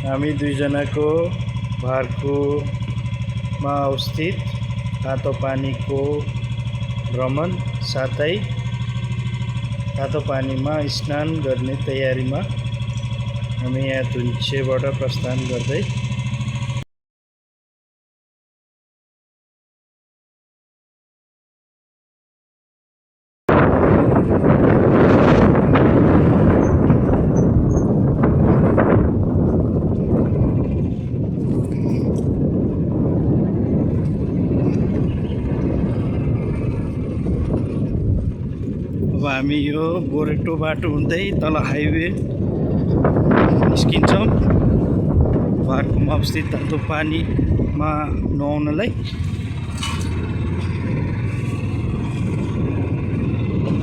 हामी दुईजनाको भारकोमा अवस्थित तातो पानीको भ्रमण साथै तातो पानीमा स्नान गर्ने तयारीमा हामी यहाँ धुन्चेबाट प्रस्थान गर्दै अब हामी यो गोरेटो बाटो हुँदै तल हाइवे निस्किन्छौँ भारकोमा अवस्थित तातो पानीमा नुहाउनलाई।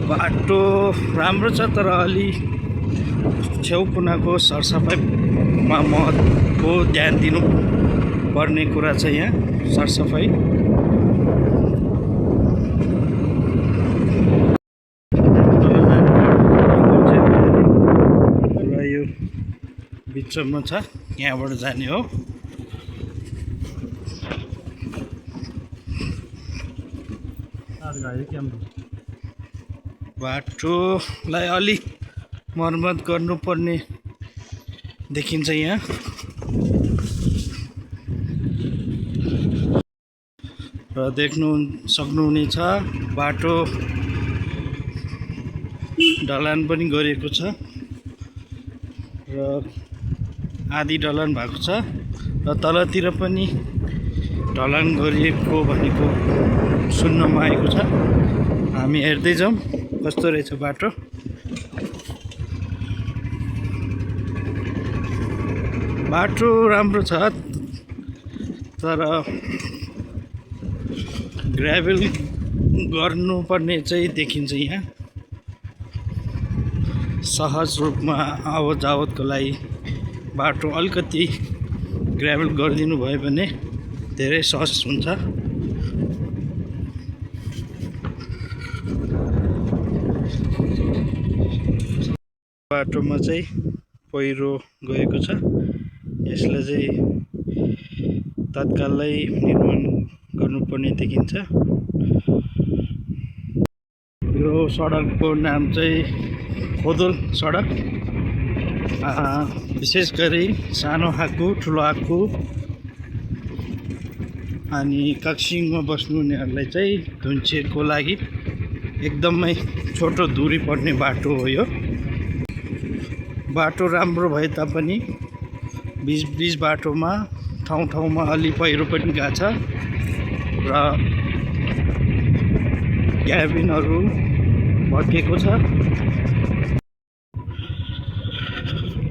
बाटो राम्रो छ तर अलि छेउ कुनाको सरसफाइमा महत्त्व ध्यान दिनु पर्ने कुरा छ यहाँ सरसफाइ। बिचमा छ यहाँबाट जाने हो। बाटोलाई अलि मर्मत गर्नुपर्ने देखिन्छ यहाँ। र देख्नु सक्नुहुनेछ बाटो ढलान पनि गरिएको छ र आधी ढलान भएको छ र तलतिर पनि ढलान गरिएको भनेको सुन्नमा आएको छ। हामी हेर्दै जाउँ कस्तो रहेछ बाटो। बाटो राम्रो छ तर ग्राभल गर्नुपर्ने चाहिँ देखिन्छ यहाँ। सहज रूपमा आवत जावतको लागि बाटो अलिकति ग्राभल गरिदिनु भयो भने धेरै सहज हुन्छ। बाटोमा चाहिँ पहिरो गएको छ। यसलाई चाहिँ तत्कालै निर्माण गर्नुपर्ने देखिन्छ। यो सडकको नाम चाहिँ खोदोल सडक। विशेष गरी सानो हाकु ठुलो हाकु अनि काक्सिङमा बस्नुहुनेहरूलाई चाहिँ धुन्चेको लागि एकदमै छोटो दूरी पर्ने बाटो हो यो। बाटो राम्रो भए तापनि बिच बाटोमा ठाउँमा अलि पहिरो पनि गएको छ र क्याबिनहरू भत्किएको छ।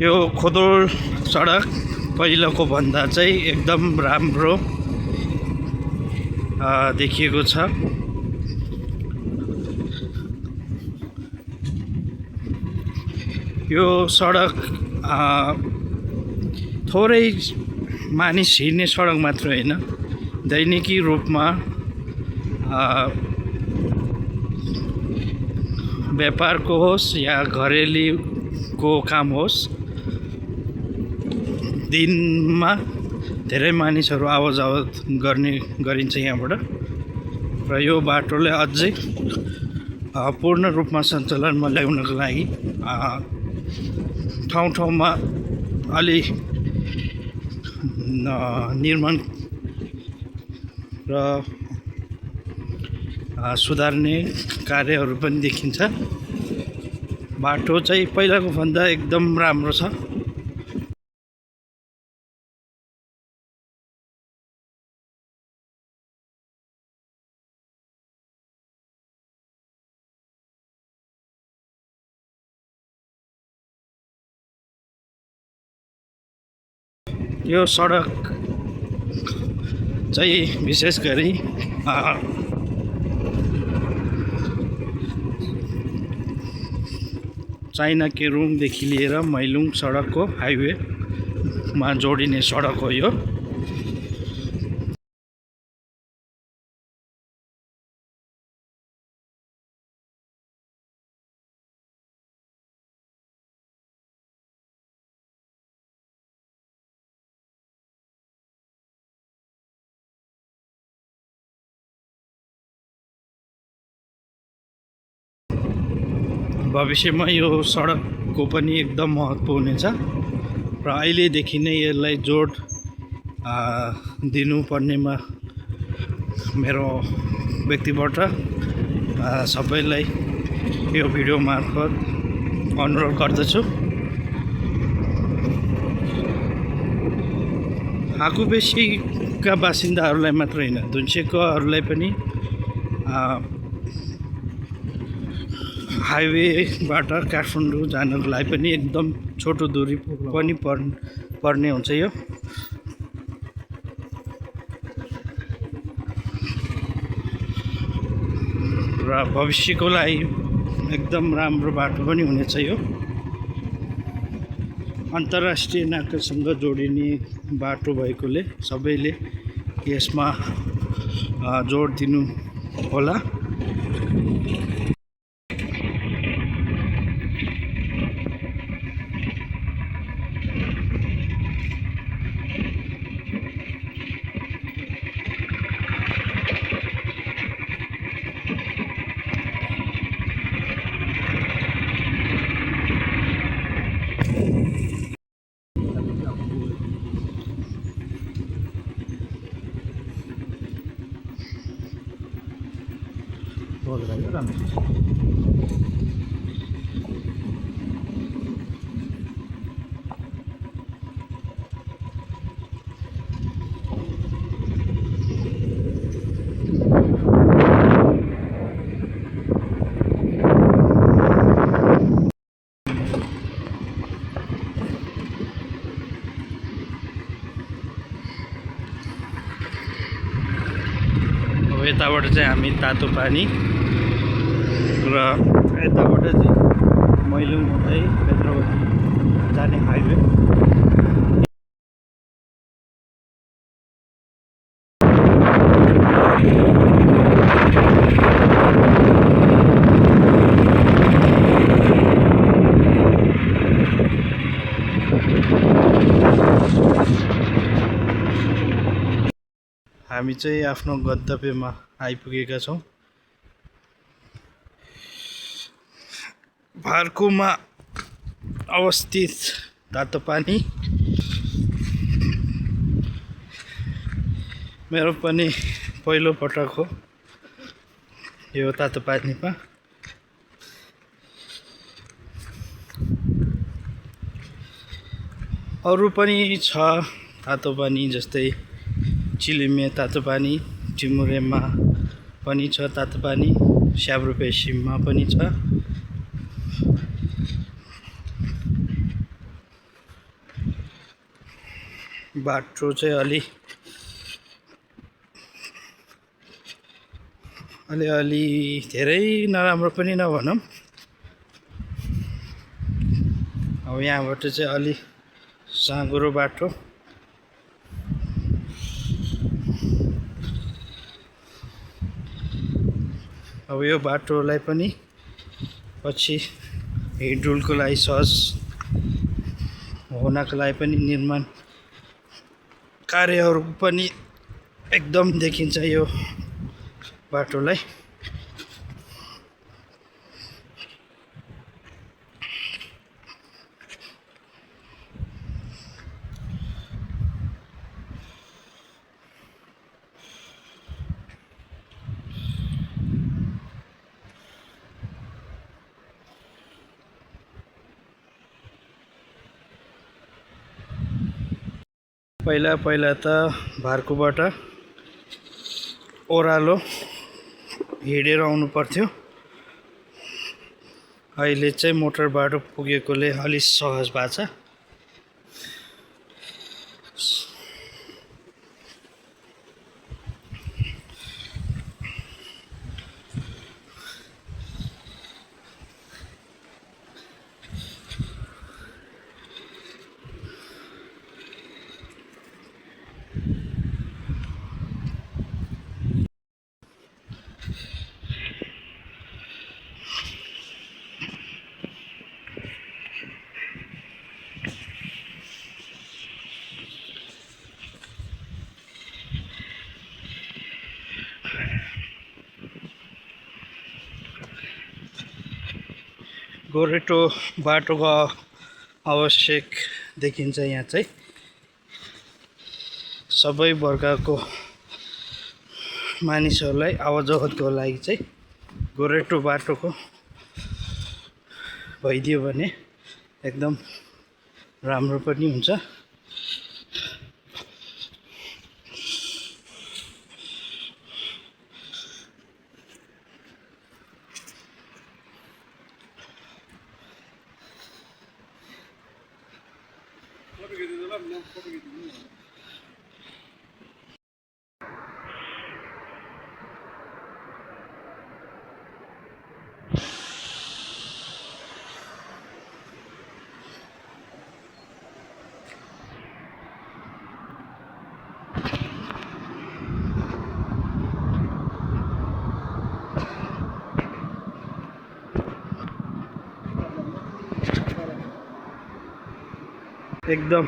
यो खोदोल सडक पहिलाको भन्दा चाहिँ एकदम राम्रो देखिएको छ। यो सडक थोरै मानिस हिँड्ने सडक मात्र होइन, दैनिकी रूपमा व्यापारको होस् या घरेलुको काम होस्, दिनमा धेरै मानिसहरू आवत जावत गरिन्छ यहाँबाट। र यो बाटोले अझै पूर्ण रूपमा सञ्चालनमा ल्याउनको लागि ठाउँमा अलि निर्माण र सुधार्ने कार्यहरू पनि देखिन्छ। बाटो चाहिँ पहिलाको भन्दा एकदम राम्रो छ। यो सडक चाहिँ विशेष गरी चाइना केरुङदेखि लिएर मैलुङ सडकको हाइवेमा जोडिने सडक हो यो। भविष्यमा यो सडकको पनि एकदम महत्त्व हुनेछ र अहिलेदेखि नै यसलाई जोड दिनुपर्नेमा मेरो व्यक्तिबाट सबैलाई यो भिडियो मार्फत अनुरोध गर्दछु। आकुबेसीका बासिन्दाहरूलाई मात्र होइन, धुन्चेकोहरूलाई पनि हाइवेबाट काठमाडौँ जानको लागि पनि एकदम छोटो दूरी पनि पर्ने हुन्छ यो। र भविष्यको लागि एकदम राम्रो बाटो पनि हुनेछ यो। अन्तर्राष्ट्रिय नाकासँग जोडिने बाटो भएकोले सबैले यसमा जोड दिनु होला। यताबाट चाहिँ हामी तातो पानी र यताबाट चाहिँ मैलुङ हुँदै पेद्रावती जाने हाइवे। हामी चाहिँ आफ्नो गन्तव्यमा आइपुगेका छौँ। भार्कोमा अवस्थित तातो पानी मेरो पनि पहिलो पटक हो यो तातो पानीमा। अरू पनि छ तातो पानी, जस्तै चिलिमे तातो पानी, टिमुरेमा पनि छ तातो पानी, स्याब्रोपेसीमा पनि छ। बाटो चाहिँ अलि धेरै नराम्रो पनि नभनौँ। अब यहाँबाट चाहिँ अलि साँघुरो बाटो। अब यो बाटोलाई पनि पछि हिँडडुलको लागि सहज हुनको लागि पनि निर्माण कार्यहरू पनि एकदम देखिन्छ यो बाटोलाई। पहिला त भार्कोबाट ओह्रालो हिँडेर आउनु पर्थ्यो। अहिले चाहिँ मोटर बाटो पुगेकोले अलि सहज भएको छ। गोरेटो बाटोको आवश्यक देखिन्छ यहाँ चाहिँ। सबै वर्गको मानिसहरूलाई आवाजवतको लागि चाहिँ गोरेटो बाटोको भइदियो भने एकदम राम्रो पनि हुन्छ। एकदम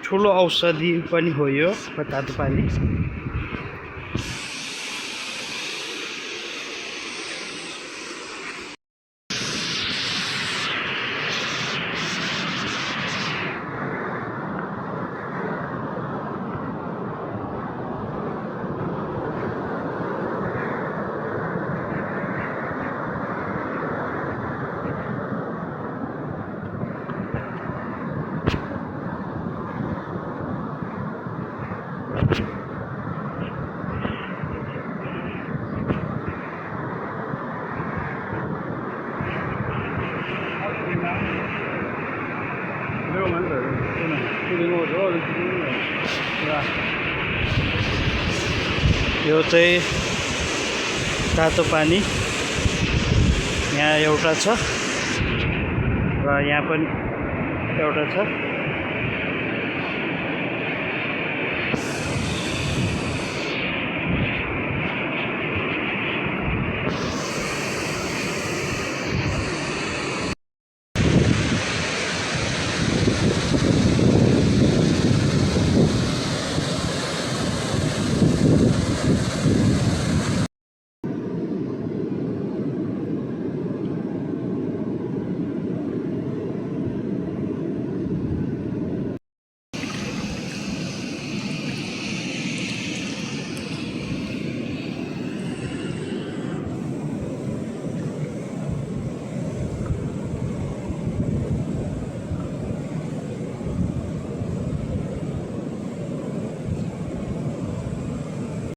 ठुलो औषधि पनि हो यो तातो पानी। यो चाहिँ तातो पानी यहाँ एउटा छ र यहाँ पनि एउटा छ।